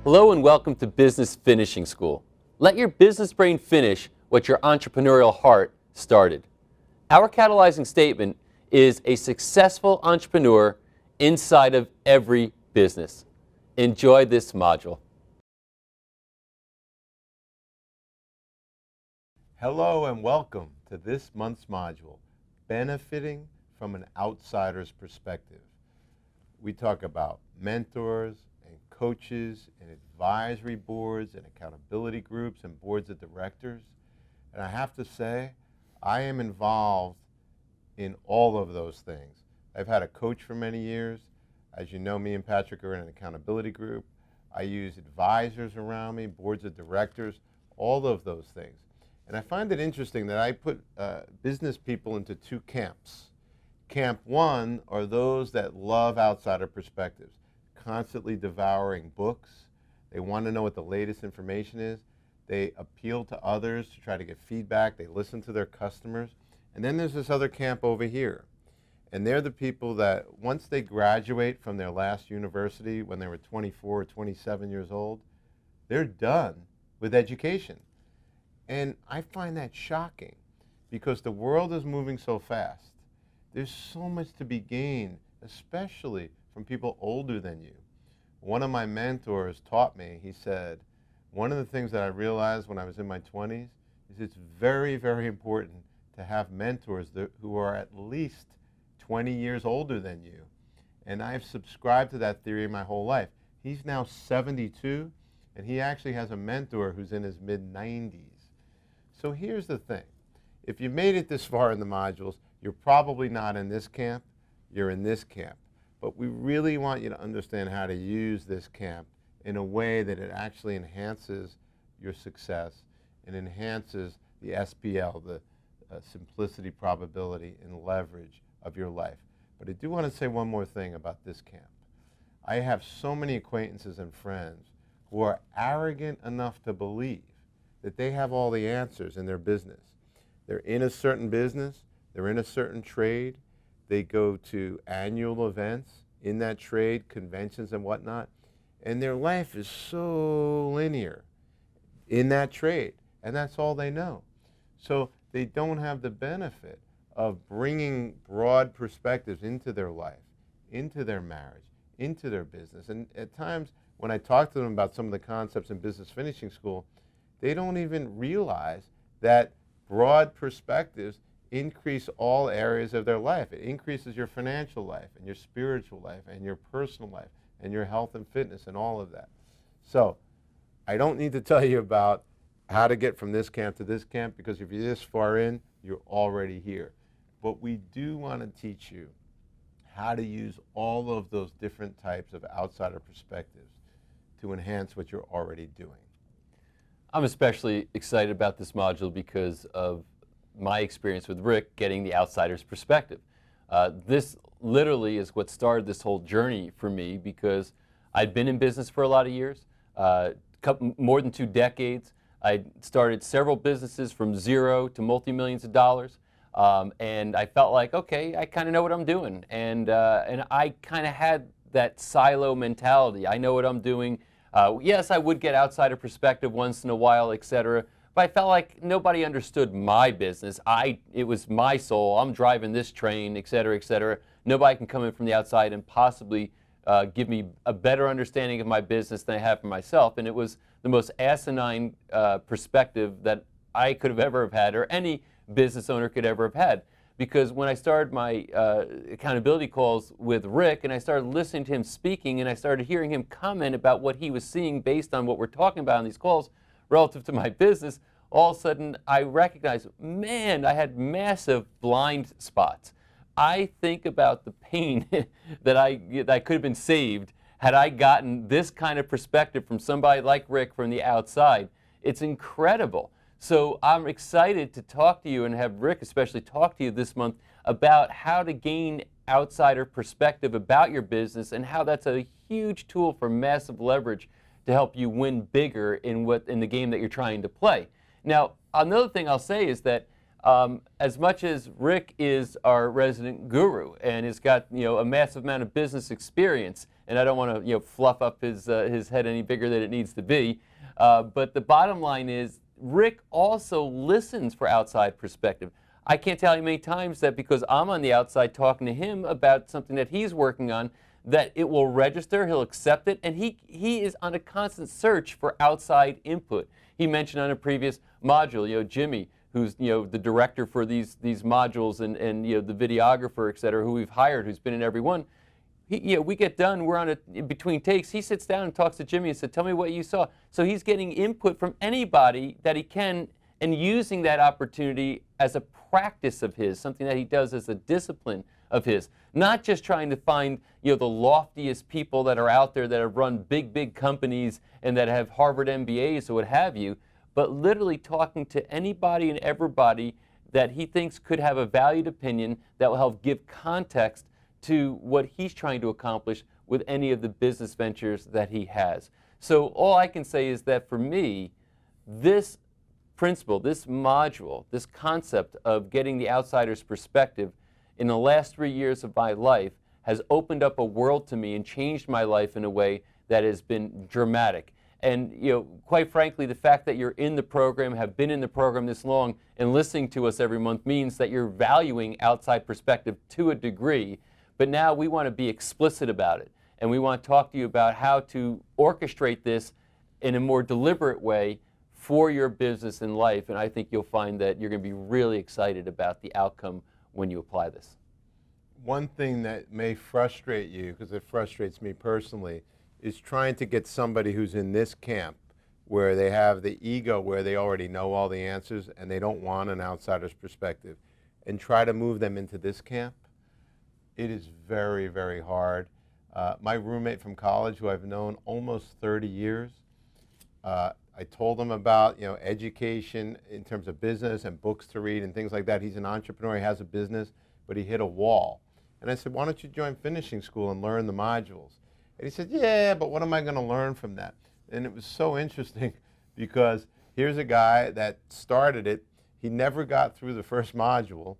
Hello and welcome to Business Finishing School. Let your business brain finish what your entrepreneurial heart started. Our catalyzing statement is a successful entrepreneur inside of every business. Enjoy this module. Hello and welcome to this month's module, Benefiting from an Outsider's Perspective. We talk about mentors and coaches and advisory boards and accountability groups and boards of directors. And I have to say, I am involved in all of those things. I've had a coach for many years. As you know, me and Patrick are in an accountability group. I use advisors around me, boards of directors, all of those things. And I find it interesting that I put business people into two camps. Camp one are those that love outsider perspectives, constantly devouring books. They want to know what the latest information is. They appeal to others to try to get feedback. They listen to their customers. And then there's this other camp over here. And they're the people that once they graduate from their last university when they were 24 or 27 years old, they're done with education. And I find that shocking because the world is moving so fast. There's so much to be gained, especially from people older than you. One of my mentors taught me, he said, one of the things that I realized when I was in my 20s is it's very, very important to have mentors who are at least 20 years older than you. And I've subscribed to that theory my whole life. He's now 72, and he actually has a mentor who's in his mid-90s. So here's the thing. If you made it this far in the modules, you're probably not in this camp, you're in this camp. But we really want you to understand how to use this camp in a way that it actually enhances your success and enhances the SPL, the simplicity, probability, and leverage of your life. But I do want to say one more thing about this camp. I have so many acquaintances and friends who are arrogant enough to believe that they have all the answers in their business. They're in a certain business, they're in a certain trade, they go to annual events in that trade, conventions and whatnot, and their life is so linear in that trade, and that's all they know. So they don't have the benefit of bringing broad perspectives into their life, into their marriage, into their business. And at times, when I talk to them about some of the concepts in Business Finishing School, they don't even realize that broad perspectives increase all areas of their life. It increases your financial life and your spiritual life and your personal life and your health and fitness and all of that. So I don't need to tell you about how to get from this camp to this camp because if you're this far in, you're already here. But we do want to teach you how to use all of those different types of outsider perspectives to enhance what you're already doing. I'm especially excited about this module because of my experience with Rick getting the outsider's perspective. This literally is what started this whole journey for me because I'd been in business for a lot of years, more than 2 decades. I started several businesses from zero to multi-millions of dollars, and I felt like, okay, I kind of know what I'm doing, and I kind of had that silo mentality. I know what I'm doing. Yes, I would get outsider perspective once in a while, etc. But I felt like nobody understood my business. It was my soul. I'm driving this train, etc., etc. Nobody can come in from the outside and possibly give me a better understanding of my business than I have for myself. And it was the most asinine perspective that I could have ever have had, or any business owner could ever have had. Because when I started my accountability calls with Rick and I started listening to him speaking and I started hearing him comment about what he was seeing based on what we're talking about in these calls relative to my business, all of a sudden I recognized, man, I had massive blind spots. I think about the pain that could have been saved had I gotten this kind of perspective from somebody like Rick from the outside. It's incredible. So I'm excited to talk to you and have Rick especially talk to you this month about how to gain outsider perspective about your business and how that's a huge tool for massive leverage to help you win bigger in the game that you're trying to play. Now, another thing I'll say is that as much as Rick is our resident guru and has got a massive amount of business experience, and I don't want to fluff up his head any bigger than it needs to be. But the bottom line is, Rick also listens for outside perspective. I can't tell you how many times that because I'm on the outside talking to him about something that he's working on, that it will register, he'll accept it, and he is on a constant search for outside input. He mentioned on a previous module, Jimmy, who's the director for these modules and the videographer, et cetera, who we've hired, who's been in every one. We get done, we're on in between takes, he sits down and talks to Jimmy and said, tell me what you saw. So he's getting input from anybody that he can and using that opportunity as a practice of his, something that he does as a discipline of his. Not just trying to find the loftiest people that are out there that have run big companies and that have Harvard MBAs or what have you, but literally talking to anybody and everybody that he thinks could have a valued opinion that will help give context to what he's trying to accomplish with any of the business ventures that he has. So all I can say is that for me, this principle, this module, this concept of getting the outsider's perspective in the last 3 years of my life has opened up a world to me and changed my life in a way that has been dramatic. And quite frankly, the fact that you're in the program, have been in the program this long, and listening to us every month means that you're valuing outside perspective to a degree. But now we want to be explicit about it, and we want to talk to you about how to orchestrate this in a more deliberate way for your business and life. And I think you'll find that you're going to be really excited about the outcome when you apply this. One thing that may frustrate you, because it frustrates me personally, is trying to get somebody who's in this camp where they have the ego where they already know all the answers and they don't want an outsider's perspective, and try to move them into this camp. It is very, very hard. My roommate from college, who I've known almost 30 years, I told him about education in terms of business and books to read and things like that. He's an entrepreneur, he has a business, but he hit a wall. And I said, why don't you join finishing school and learn the modules? And he said, yeah, but what am I going to learn from that? And it was so interesting because here's a guy that started it. He never got through the first module,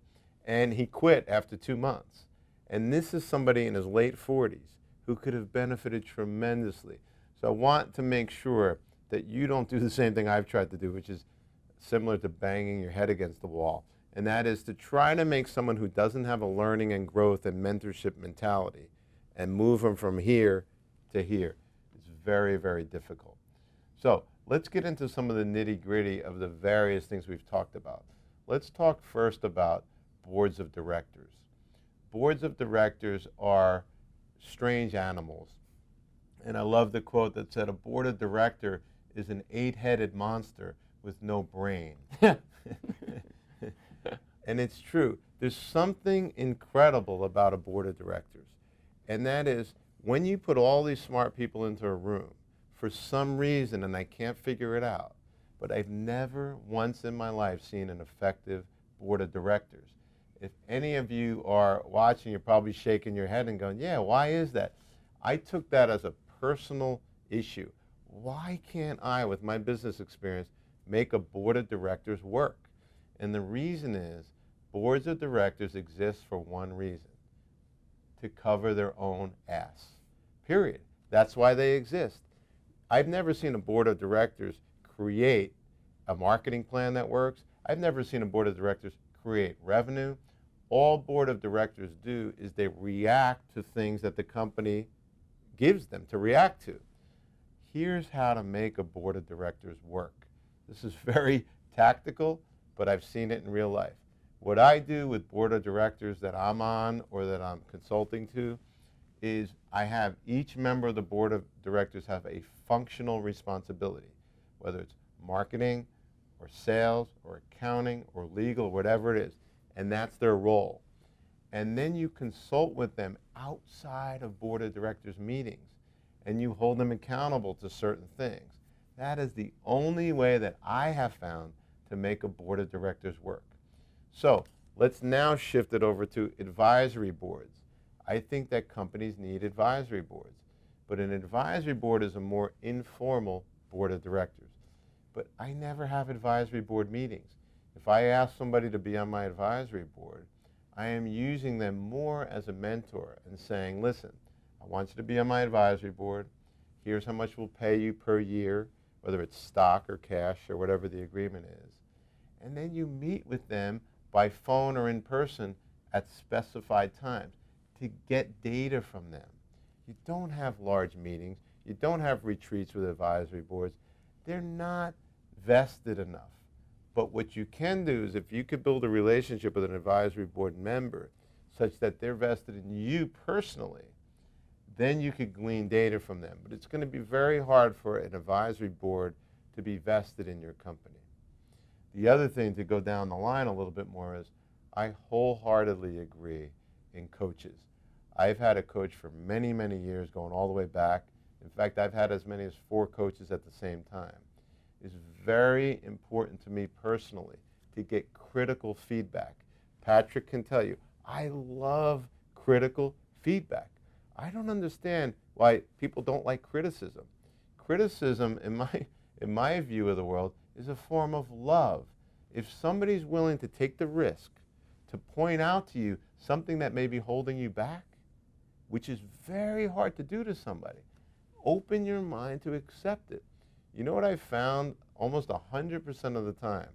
and he quit after 2 months. And this is somebody in his late 40s who could have benefited tremendously. So I want to make sure that you don't do the same thing I've tried to do, which is similar to banging your head against the wall. And that is to try to make someone who doesn't have a learning and growth and mentorship mentality and move them from here to here. It's very, very difficult. So let's get into some of the nitty-gritty of the various things we've talked about. Let's talk first about boards of directors. Boards of directors are strange animals. And I love the quote that said, a board of director is an 8-headed monster with no brain. And it's true. There's something incredible about a board of directors. And that is, when you put all these smart people into a room, for some reason, and I can't figure it out, but I've never once in my life seen an effective board of directors. If any of you are watching, you're probably shaking your head and going, yeah, why is that? I took that as a personal issue. Why can't I, with my business experience, make a board of directors work? And the reason is, boards of directors exist for one reason: to cover their own ass. Period. That's why they exist. I've never seen a board of directors create a marketing plan that works. I've never seen a board of directors create revenue. All board of directors do is they react to things that the company gives them to react to. Here's how to make a board of directors work. This is very tactical, but I've seen it in real life. What I do with board of directors that I'm on or that I'm consulting to is I have each member of the board of directors have a functional responsibility, whether it's marketing or sales or accounting or legal, whatever it is, and that's their role. And then you consult with them outside of board of directors meetings, and you hold them accountable to certain things. That is the only way that I have found to make a board of directors work. So let's now shift it over to advisory boards. I think that companies need advisory boards, but an advisory board is a more informal board of directors. But I never have advisory board meetings. If I ask somebody to be on my advisory board, I am using them more as a mentor and saying, listen, I I want you to be on my advisory board. Here's how much we'll pay you per year, whether it's stock or cash or whatever the agreement is. And then you meet with them by phone or in person at specified times to get data from them. You don't have large meetings. You don't have retreats with advisory boards. They're not vested enough. But what you can do is if you could build a relationship with an advisory board member such that they're vested in you personally, then you could glean data from them. But it's going to be very hard for an advisory board to be vested in your company. The other thing to go down the line a little bit more is I wholeheartedly agree in coaches. I've had a coach for many, many years going all the way back. In fact, I've had as many as 4 coaches at the same time. It's very important to me personally to get critical feedback. Patrick can tell you, I love critical feedback. I don't understand why people don't like criticism. Criticism, in my view of the world, is a form of love. If somebody's willing to take the risk to point out to you something that may be holding you back, which is very hard to do to somebody, open your mind to accept it. You know what I found almost 100% of the time?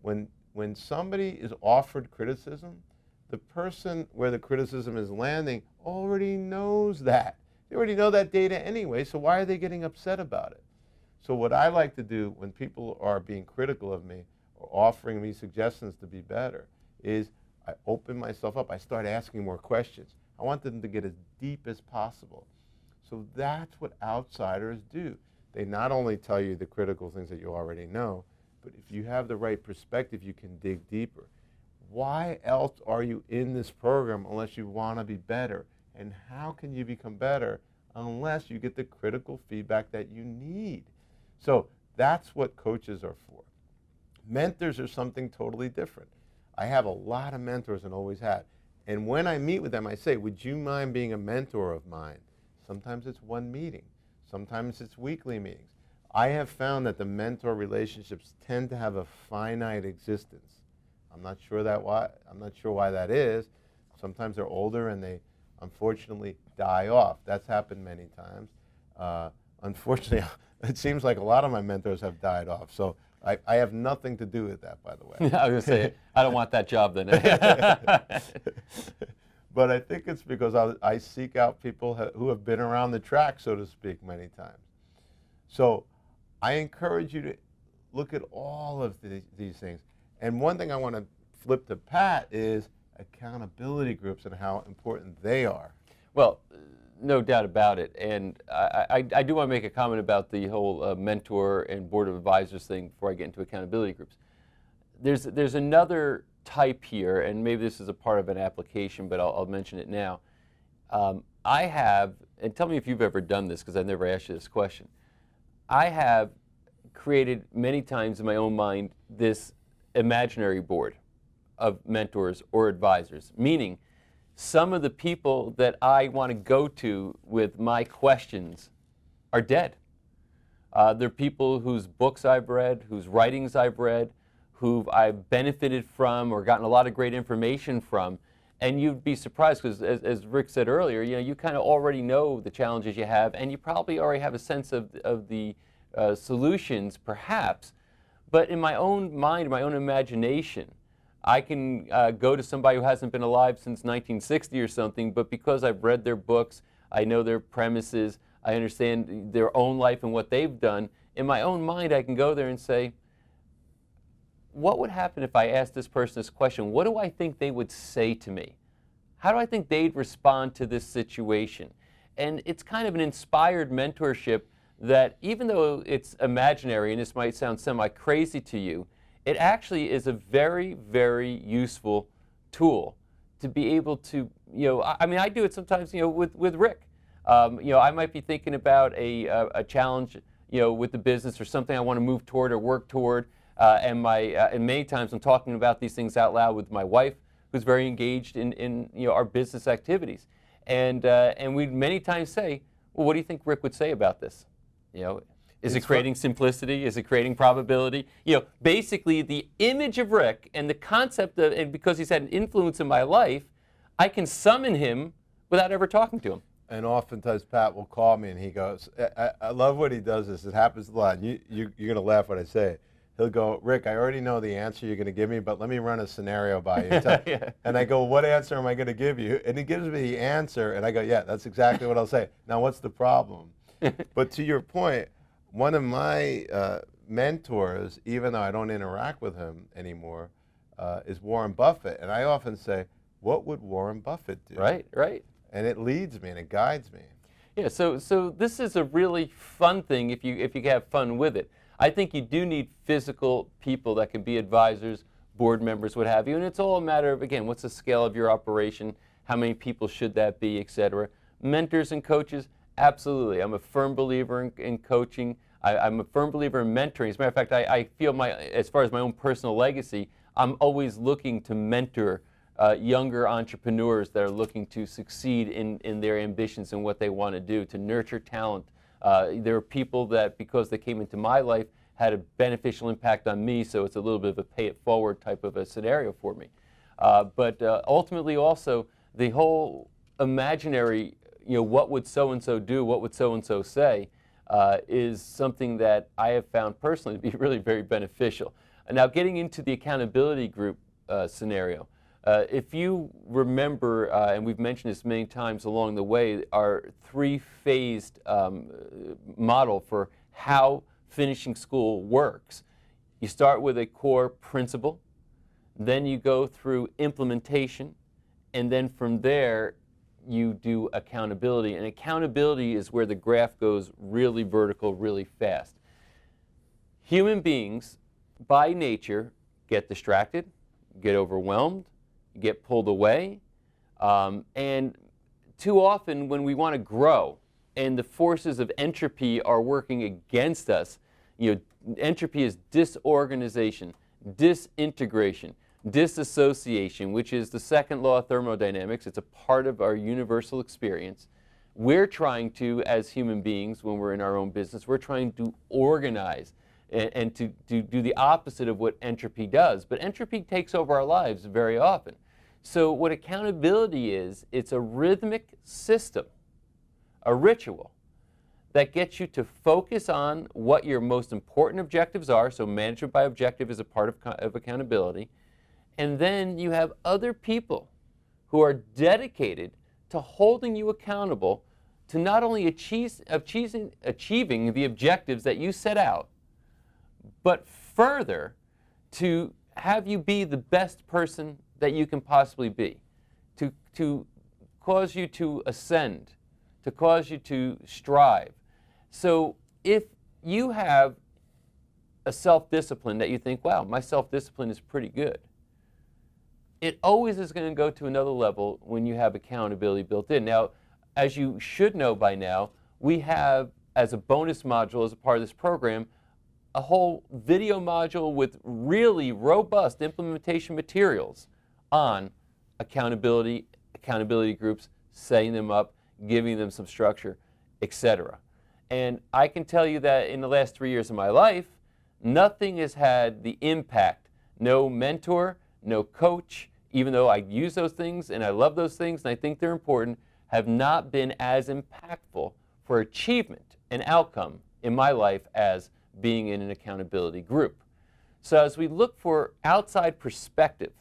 When somebody is offered criticism, the person where the criticism is landing already knows that. They already know that data anyway, so why are they getting upset about it? So what I like to do when people are being critical of me or offering me suggestions to be better is I open myself up. I start asking more questions. I want them to get as deep as possible. So that's what outsiders do. They not only tell you the critical things that you already know, but if you have the right perspective, you can dig deeper. Why else are you in this program unless you want to be better? And how can you become better unless you get the critical feedback that you need? So that's what coaches are for. Mentors are something totally different. I have a lot of mentors and always had. And when I meet with them, I say, would you mind being a mentor of mine? Sometimes it's one meeting. Sometimes it's weekly meetings. I have found that the mentor relationships tend to have a finite existence. I'm not sure why that is. Sometimes they're older and they unfortunately die off. That's happened many times. Unfortunately, it seems like a lot of my mentors have died off. So I have nothing to do with that, by the way. I was going to say, I don't want that job then. But I think it's because I seek out people who have been around the track, so to speak, many times. So I encourage you to look at all of these things. And one thing I want to flip to Pat is accountability groups and how important they are. Well, no doubt about it. And I do want to make a comment about the whole mentor and board of advisors thing before I get into accountability groups. There's another type here, and maybe this is a part of an application, but I'll mention it now. I have, and tell me if you've ever done this because I've never asked you this question. I have created many times in my own mind this imaginary board of mentors or advisors, meaning some of the people that I want to go to with my questions are dead. They're people whose books I've read, whose writings I've read, who I've benefited from or gotten a lot of great information from. And you'd be surprised because, as Rick said earlier, you kind of already know the challenges you have, and you probably already have a sense of the solutions, perhaps. But in my own mind, my own imagination, I can go to somebody who hasn't been alive since 1960 or something, but because I've read their books, I know their premises, I understand their own life and what they've done, in my own mind I can go there and say, what would happen if I asked this person this question? What do I think they would say to me? How do I think they'd respond to this situation? And it's kind of an inspired mentorship that, even though it's imaginary and this might sound semi-crazy to you, it actually is a very, very useful tool to be able to, I mean, I do it sometimes, with Rick. I might be thinking about a challenge, with the business or something I want to move toward or work toward, and many times I'm talking about these things out loud with my wife, who's very engaged in our business activities, and we many times say, well, what do you think Rick would say about this? Is it creating simplicity? Is it creating probability? Basically the image of Rick and the concept of, and because he's had an influence in my life, I can summon him without ever talking to him. And oftentimes Pat will call me and he goes, I love what he does this. It happens a lot. You're going to laugh when I say it. He'll go, Rick, I already know the answer you're going to give me, but let me run a scenario by you. Yeah. And I go, what answer am I going to give you? And he gives me the answer, and I go, yeah, that's exactly what I'll say. Now, what's the problem? But to your point, one of my mentors, even though I don't interact with him anymore, is Warren Buffett. And I often say, what would Warren Buffett do? Right, right. And it leads me and it guides me. Yeah, so this is a really fun thing if you have fun with it. I think you do need physical people that can be advisors, board members, what have you, and it's all a matter of, again, what's the scale of your operation, how many people should that be, etc. Mentors and coaches, absolutely. I'm a firm believer in coaching. I'm a firm believer in mentoring. As a matter of fact, I feel as far as my own personal legacy, I'm always looking to mentor younger entrepreneurs that are looking to succeed in their ambitions and what they want to do, to nurture talent. There are people that, because they came into my life, had a beneficial impact on me, so it's a little bit of a pay it forward type of a scenario for me. But ultimately also, the whole imaginary, what would so-and-so do, what would so-and-so say, is something that I have found personally to be really very beneficial. Now, getting into the accountability group scenario, if you remember, and we've mentioned this many times along the way, our three-phased model for how finishing school works. You start with a core principle, then you go through implementation, and then from there you do accountability. And accountability is where the graph goes really vertical, really fast. Human beings, by nature, get distracted, get overwhelmed, get pulled away, and too often when we want to grow and the forces of entropy are working against us, entropy is disorganization, disintegration, disassociation, which is the second law of thermodynamics. It's a part of our universal experience. We're trying to, as human beings, when we're in our own business, we're trying to organize and to do the opposite of what entropy does. But entropy takes over our lives very often. So what accountability is, it's a rhythmic system, a ritual, that gets you to focus on what your most important objectives are. So management by objective is a part of accountability. And then you have other people who are dedicated to holding you accountable to not only achieving the objectives that you set out, but further to have you be the best person that you can possibly be, to cause you to ascend, to cause you to strive. So if you have a self-discipline that you think, wow, my self-discipline is pretty good, it always is going to go to another level when you have accountability built in. Now, as you should know by now, we have, as a bonus module, as a part of this program, a whole video module with really robust implementation materials on accountability groups, setting them up, giving them some structure, etc. And I can tell you that in the last 3 years of my life, nothing has had the impact. No mentor, no coach, even though I use those things and I love those things and I think they're important, have not been as impactful for achievement and outcome in my life as being in an accountability group. So as we look for outside perspective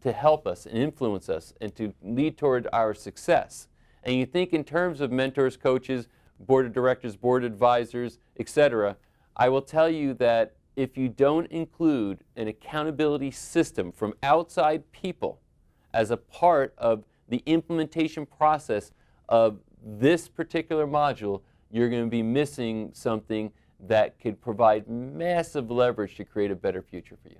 to help us and influence us and to lead toward our success, and you think in terms of mentors, coaches, board of directors, board advisors, etc., I will tell you that if you don't include an accountability system from outside people as a part of the implementation process of this particular module, you're going to be missing something that could provide massive leverage to create a better future for you.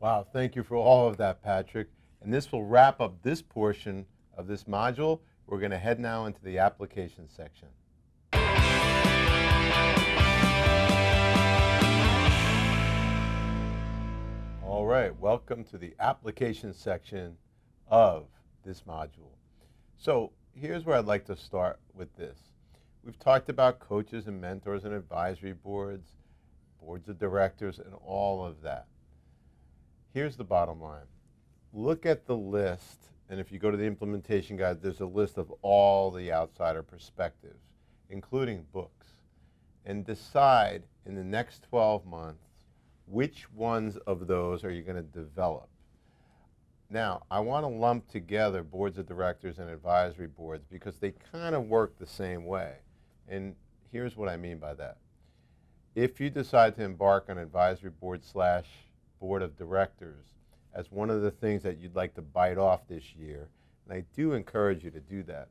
Wow, thank you for all of that, Patrick. And this will wrap up this portion of this module. We're going to head now into the application section. All right, welcome to the application section of this module. So here's where I'd like to start with this. We've talked about coaches and mentors and advisory boards, boards of directors, and all of that. Here's the bottom line. Look at the list and if you go to the implementation guide, there's a list of all the outsider perspectives, including books, and decide in the next 12 months which ones of those are you going to develop. Now, I want to lump together boards of directors and advisory boards because they kind of work the same way. And here's what I mean by that. If you decide to embark on advisory board / board of directors as one of the things that you'd like to bite off this year, and I do encourage you to do that,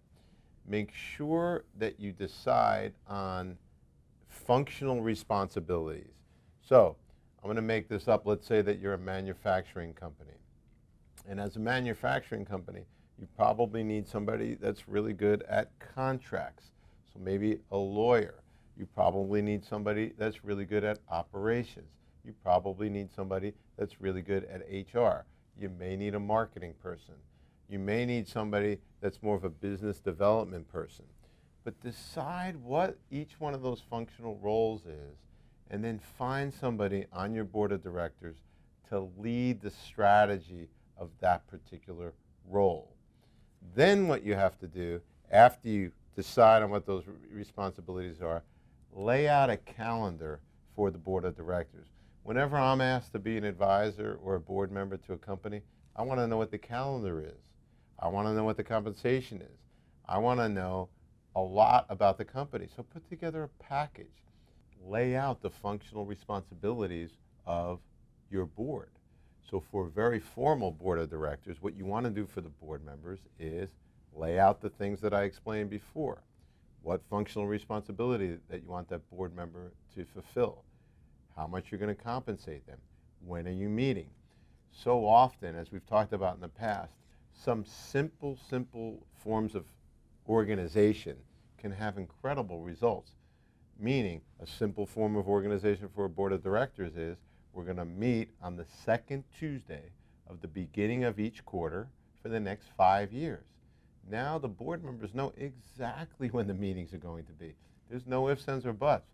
make sure that you decide on functional responsibilities. So, I'm going to make this up. Let's say that you're a manufacturing company. And as a manufacturing company, you probably need somebody that's really good at contracts. So maybe a lawyer. You probably need somebody that's really good at operations. You probably need somebody that's really good at HR. You may need a marketing person. You may need somebody that's more of a business development person. But decide what each one of those functional roles is, and then find somebody on your board of directors to lead the strategy of that particular role. Then what you have to do, after you decide on what those responsibilities are, lay out a calendar for the board of directors. Whenever I'm asked to be an advisor or a board member to a company, I want to know what the calendar is. I want to know what the compensation is. I want to know a lot about the company. So put together a package. Lay out the functional responsibilities of your board. So for a very formal board of directors, what you want to do for the board members is lay out the things that I explained before. What functional responsibility that you want that board member to fulfill. How much you're going to compensate them. When are you meeting? So often, as we've talked about in the past, some simple forms of organization can have incredible results. Meaning, a simple form of organization for a board of directors is we're going to meet on the second Tuesday of the beginning of each quarter for the next 5 years. Now the board members know exactly when the meetings are going to be. There's no ifs, ands, or buts.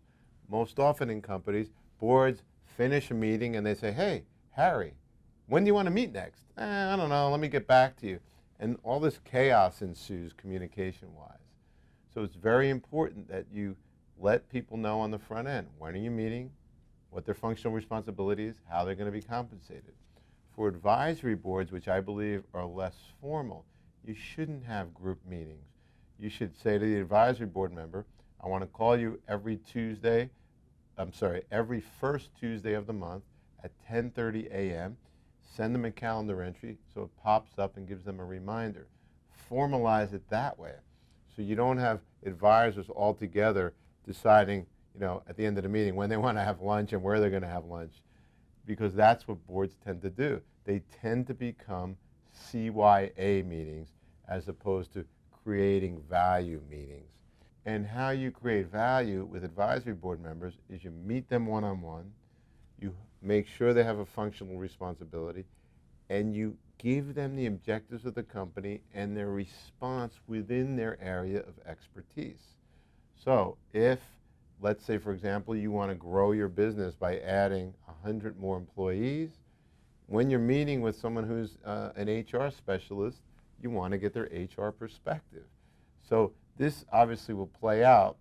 Most often in companies, boards finish a meeting and they say, hey, Harry, when do you want to meet next? I don't know, let me get back to you. And all this chaos ensues communication-wise. So it's very important that you let people know on the front end, when are you meeting, what their functional responsibility is, how they're going to be compensated. For advisory boards, which I believe are less formal, you shouldn't have group meetings. You should say to the advisory board member, I want to call you every first Tuesday of the month at 10:30 a.m. Send them a calendar entry so it pops up and gives them a reminder. Formalize it that way. So you don't have advisors all together deciding, at the end of the meeting when they want to have lunch and where they're going to have lunch, because that's what boards tend to do. They tend to become CYA meetings as opposed to creating value meetings. And how you create value with advisory board members is you meet them one-on-one, you make sure they have a functional responsibility, and you give them the objectives of the company and their response within their area of expertise. So if, let's say, for example, you want to grow your business by adding 100 more employees, when you're meeting with someone who's an HR specialist, you want to get their HR perspective. So this obviously will play out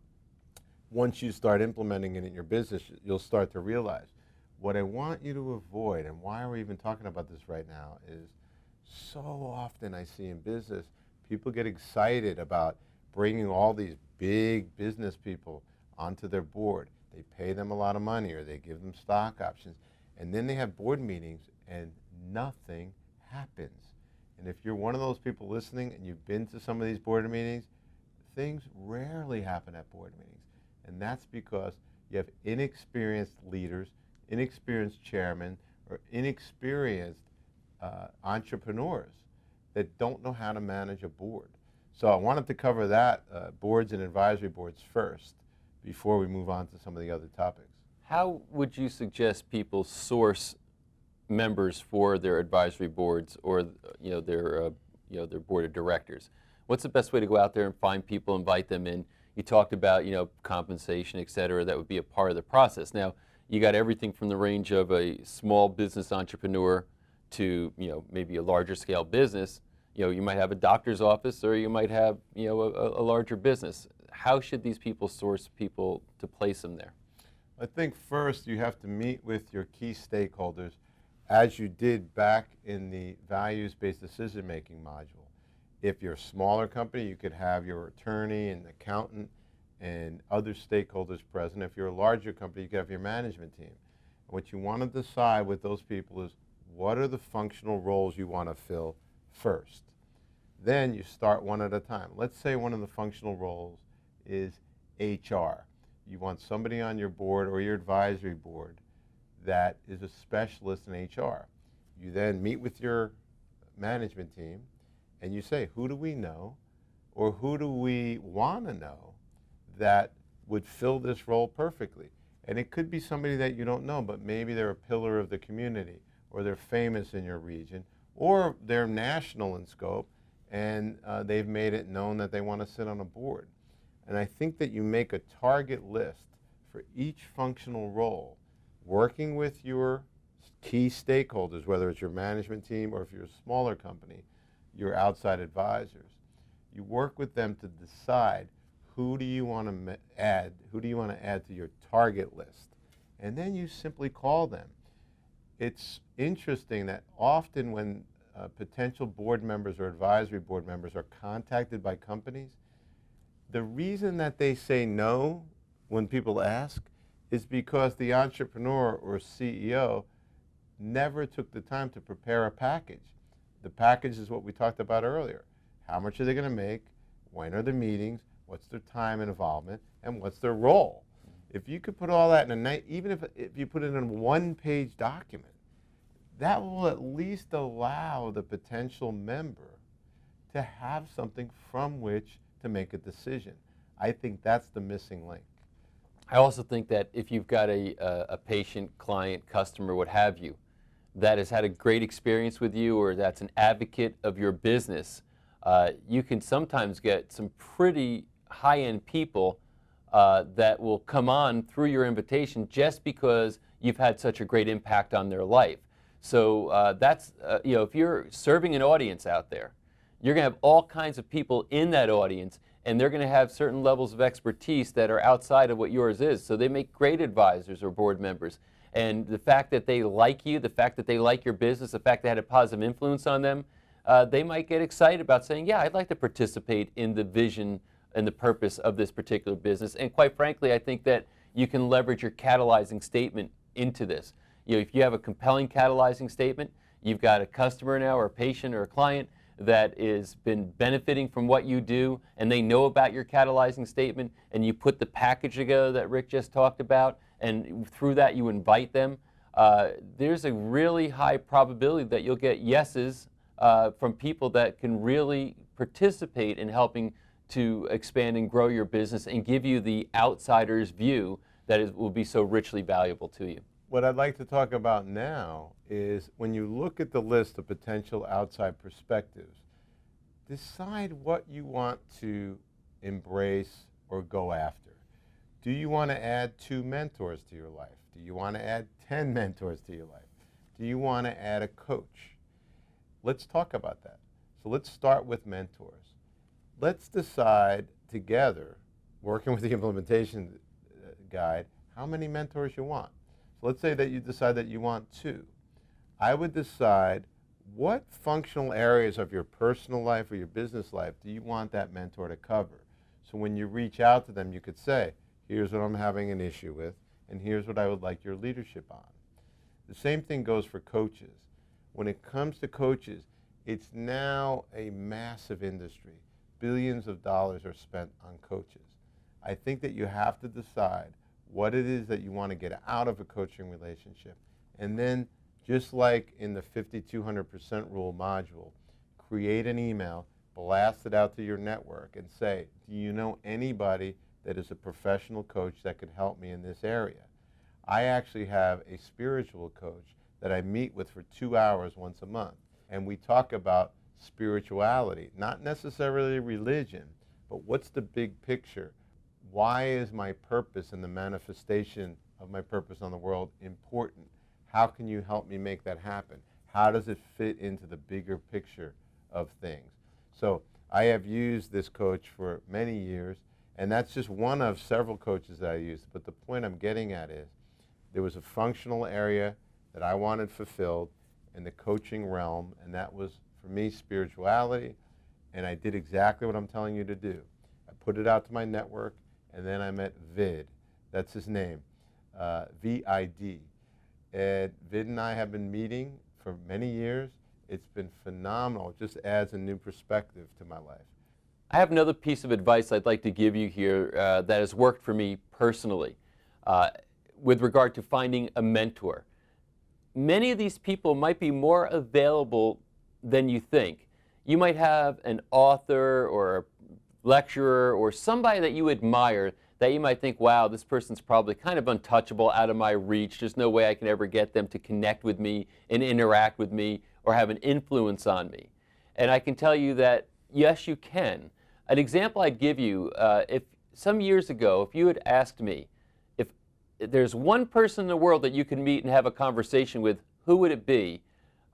once you start implementing it in your business. You'll start to realize what I want you to avoid, and why we're even talking about this right now, is so often I see in business people get excited about bringing all these big business people onto their board. They pay them a lot of money or they give them stock options, and then they have board meetings and nothing happens. And if you're one of those people listening and you've been to some of these board meetings, things rarely happen at board meetings. And that's because you have inexperienced leaders, inexperienced chairmen, or inexperienced entrepreneurs that don't know how to manage a board. So I wanted to cover that, boards and advisory boards first, before we move on to some of the other topics. How would you suggest people source members for their advisory boards or their board of directors? What's the best way to go out there and find people, invite them in? You talked about compensation, et cetera. That would be a part of the process. Now you got everything from the range of a small business entrepreneur to maybe a larger scale business. You might have a doctor's office, or you might have a larger business. How should these people source people to place them there? I think first you have to meet with your key stakeholders as you did back in the values-based decision-making module. If you're a smaller company, you could have your attorney and accountant and other stakeholders present. If you're a larger company, you could have your management team. And what you want to decide with those people is what are the functional roles you want to fill first. Then you start one at a time. Let's say one of the functional roles is HR. You want somebody on your board or your advisory board that is a specialist in HR. You then meet with your management team and you say, who do we know or who do we want to know that would fill this role perfectly? And it could be somebody that you don't know, but maybe they're a pillar of the community, or they're famous in your region, or they're national in scope, and they've made it known that they want to sit on a board. And I think that you make a target list for each functional role, working with your key stakeholders, whether it's your management team or if you're a smaller company, your outside advisors. You work with them to decide who do you want to add to your target list. And then you simply call them. It's interesting that often when potential board members or advisory board members are contacted by companies, the reason that they say no when people ask is because the entrepreneur or CEO never took the time to prepare a package. The package is what we talked about earlier. How much are they going to make? When are the meetings? What's their time and involvement? And what's their role? If you could put all that in even if you put it in a one-page document, that will at least allow the potential member to have something from which to make a decision. I think that's the missing link. I also think that if you've got a patient, client, customer, what have you, that has had a great experience with you, or that's an advocate of your business, you can sometimes get some pretty high-end people that will come on through your invitation just because you've had such a great impact on their life. So that's, if you're serving an audience out there, you're going to have all kinds of people in that audience, and they're going to have certain levels of expertise that are outside of what yours is. So they make great advisors or board members. And the fact that they like you, the fact that they like your business, the fact that it had a positive influence on them, they might get excited about saying, yeah, I'd like to participate in the vision and the purpose of this particular business. And quite frankly, I think that you can leverage your catalyzing statement into this. If you have a compelling catalyzing statement, you've got a customer now or a patient or a client that has been benefiting from what you do, and they know about your catalyzing statement, and you put the package together that Rick just talked about, and through that you invite them, there's a really high probability that you'll get yeses from people that can really participate in helping to expand and grow your business and give you the outsider's view that will be so richly valuable to you. What I'd like to talk about now is when you look at the list of potential outside perspectives, decide what you want to embrace or go after. Do you want to add 2 mentors to your life? Do you want to add 10 mentors to your life? Do you want to add a coach? Let's talk about that. So let's start with mentors. Let's decide together, working with the implementation guide, how many mentors you want. So let's say that you decide that you want 2. I would decide what functional areas of your personal life or your business life do you want that mentor to cover. So when you reach out to them, you could say, here's what I'm having an issue with, and here's what I would like your leadership on. The same thing goes for coaches. When it comes to coaches, it's now a massive industry. Billions of dollars are spent on coaches. I think that you have to decide what it is that you want to get out of a coaching relationship. And then, just like in the 50-200% rule module, create an email, blast it out to your network, and say, do you know anybody that is a professional coach that could help me in this area? I actually have a spiritual coach that I meet with for 2 hours once a month. And we talk about spirituality, not necessarily religion, but what's the big picture? Why is my purpose and the manifestation of my purpose on the world important? How can you help me make that happen? How does it fit into the bigger picture of things. So I have used this coach for many years, and that's just one of several coaches that I used. But the point I'm getting at is there was a functional area that I wanted fulfilled in the coaching realm, and that was, for me, spirituality, and I did exactly what I'm telling you to do. I put it out to my network, and then I met Vid. That's his name, V-I-D. And Vid and I have been meeting for many years. It's been phenomenal. It just adds a new perspective to my life. I have another piece of advice I'd like to give you here that has worked for me personally with regard to finding a mentor. Many of these people might be more available than you think. You might have an author or a lecturer or somebody that you admire that you might think, wow, this person's probably kind of untouchable, out of my reach. There's no way I can ever get them to connect with me and interact with me or have an influence on me. And I can tell you that, yes, you can. An example I'd give you, if some years ago, if you had asked me, if there's one person in the world that you can meet and have a conversation with, who would it be?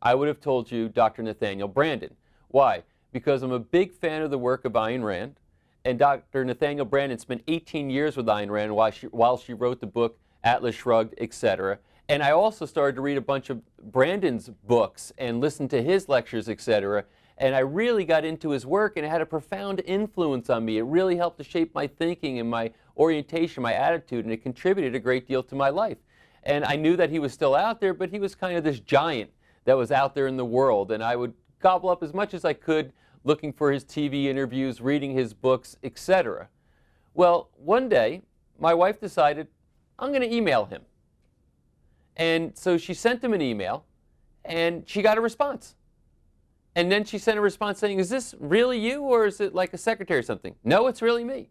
I would have told you Dr. Nathaniel Branden. Why? Because I'm a big fan of the work of Ayn Rand, and Dr. Nathaniel Branden spent 18 years with Ayn Rand while she wrote the book Atlas Shrugged, etc. And I also started to read a bunch of Branden's books and listen to his lectures, etc. And I really got into his work, and it had a profound influence on me. It really helped to shape my thinking and my orientation, my attitude, and it contributed a great deal to my life. And I knew that he was still out there, but he was kind of this giant that was out there in the world, and I would gobble up as much as I could, looking for his TV interviews, reading his books, etc. Well, one day, my wife decided, I'm going to email him. And so she sent him an email, and she got a response. And then she sent a response saying, is this really you, or is it like a secretary or something? No, it's really me.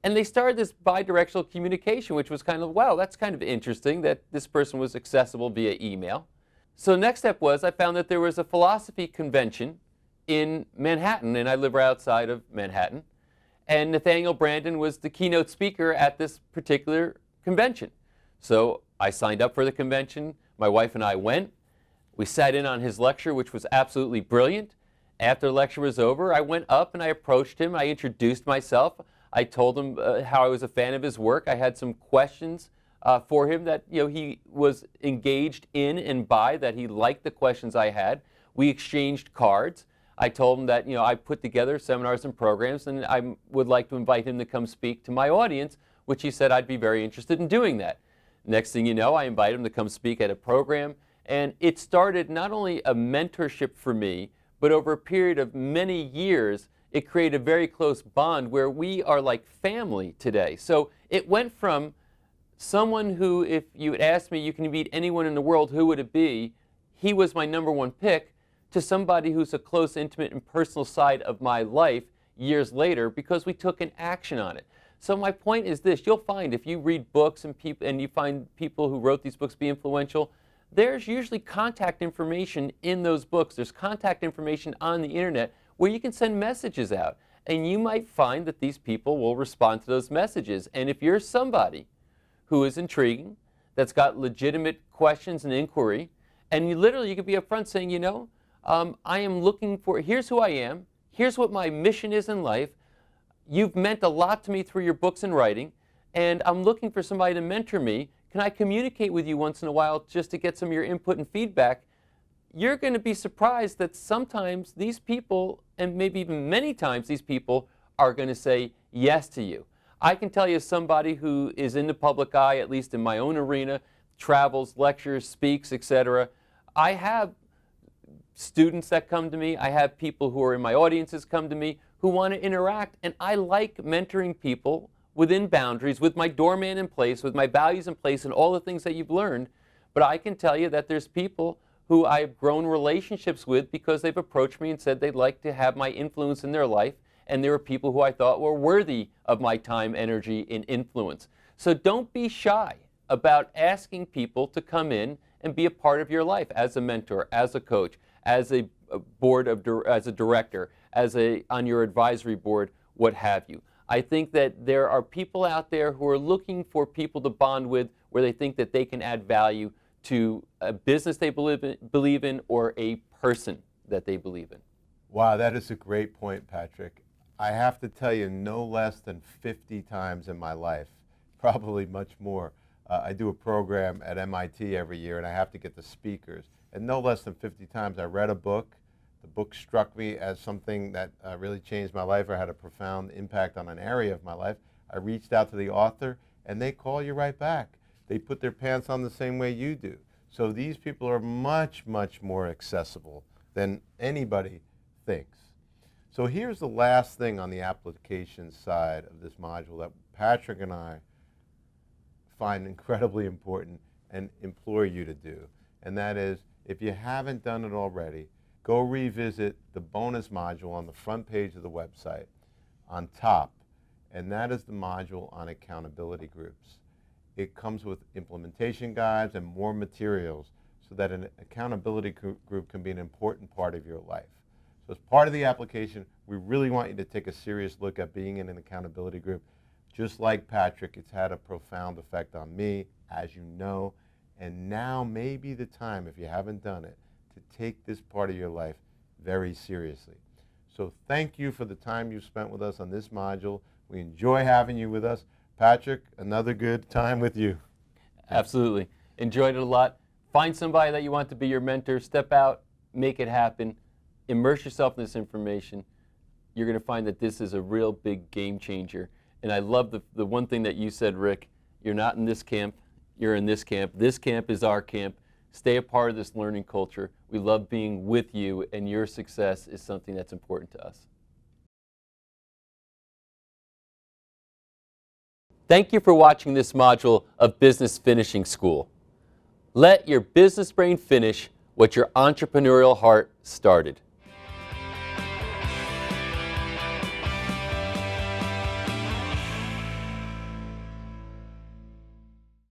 And they started this bi-directional communication, which was kind of, wow, that's kind of interesting that this person was accessible via email. So the next step was I found that there was a philosophy convention in Manhattan, and I live right outside of Manhattan. And Nathaniel Branden was the keynote speaker at this particular convention. So I signed up for the convention. My wife and I went. We sat in on his lecture, which was absolutely brilliant. After the lecture was over, I went up and I approached him. I introduced myself. I told him how I was a fan of his work. I had some questions for him that he was engaged in and by, that he liked the questions I had. We exchanged cards. I told him that I put together seminars and programs, and I would like to invite him to come speak to my audience, which he said I'd be very interested in doing that. Next thing you know, I invited him to come speak at a program, and it started not only a mentorship for me, but over a period of many years, it created a very close bond where we are like family today. So it went from someone who, if you had asked me, you can meet anyone in the world, who would it be? He was my number one pick, to somebody who's a close, intimate, and personal side of my life years later because we took an action on it. So my point is this: you'll find if you read books and you find people who wrote these books be influential, there's usually contact information in those books. There's contact information on the internet where you can send messages out. And you might find that these people will respond to those messages. And if you're somebody who is intriguing, that's got legitimate questions and inquiry, and you could be upfront saying, I am looking for, here's who I am, here's what my mission is in life, you've meant a lot to me through your books and writing, and I'm looking for somebody to mentor me. Can I communicate with you once in a while just to get some of your input and feedback? You're going to be surprised that sometimes these people, and maybe even many times these people, are going to say yes to you. I can tell you, as somebody who is in the public eye, at least in my own arena, travels, lectures, speaks, etc., I have students that come to me, I have people who are in my audiences come to me who want to interact, and I like mentoring people within boundaries, with my doorman in place, with my values in place, and all the things that you've learned. But I can tell you that there's people who I've grown relationships with because they've approached me and said they'd like to have my influence in their life, and there were people who I thought were worthy of my time, energy, and influence. So don't be shy about asking people to come in and be a part of your life as a mentor, as a coach, as a as a director, on your advisory board, what have you. I think that there are people out there who are looking for people to bond with where they think that they can add value to a business they believe in or a person that they believe in. Wow, that is a great point, Patrick. I have to tell you, no less than 50 times in my life, probably much more. I do a program at MIT every year, and I have to get the speakers. And no less than 50 times I read a book. The book struck me as something that really changed my life or had a profound impact on an area of my life. I reached out to the author, and they call you right back. They put their pants on the same way you do. So these people are much, much more accessible than anybody thinks. So here's the last thing on the application side of this module that Patrick and I find incredibly important and implore you to do. And that is, if you haven't done it already, go revisit the bonus module on the front page of the website on top. And that is the module on accountability groups. It comes with implementation guides and more materials so that an accountability group can be an important part of your life. So as part of the application, we really want you to take a serious look at being in an accountability group. Just like Patrick, it's had a profound effect on me, as you know, and now may be the time, if you haven't done it, to take this part of your life very seriously. So thank you for the time you spent with us on this module. We enjoy having you with us. Patrick, another good time with you. Absolutely. Enjoyed it a lot. Find somebody that you want to be your mentor. Step out, make it happen. Immerse yourself in this information. You're going to find that this is a real big game changer. And I love the one thing that you said, Rick. You're not in this camp. You're in this camp. This camp is our camp. Stay a part of this learning culture. We love being with you, and your success is something that's important to us. Thank you for watching this module of Business Finishing School. Let your business brain finish what your entrepreneurial heart started.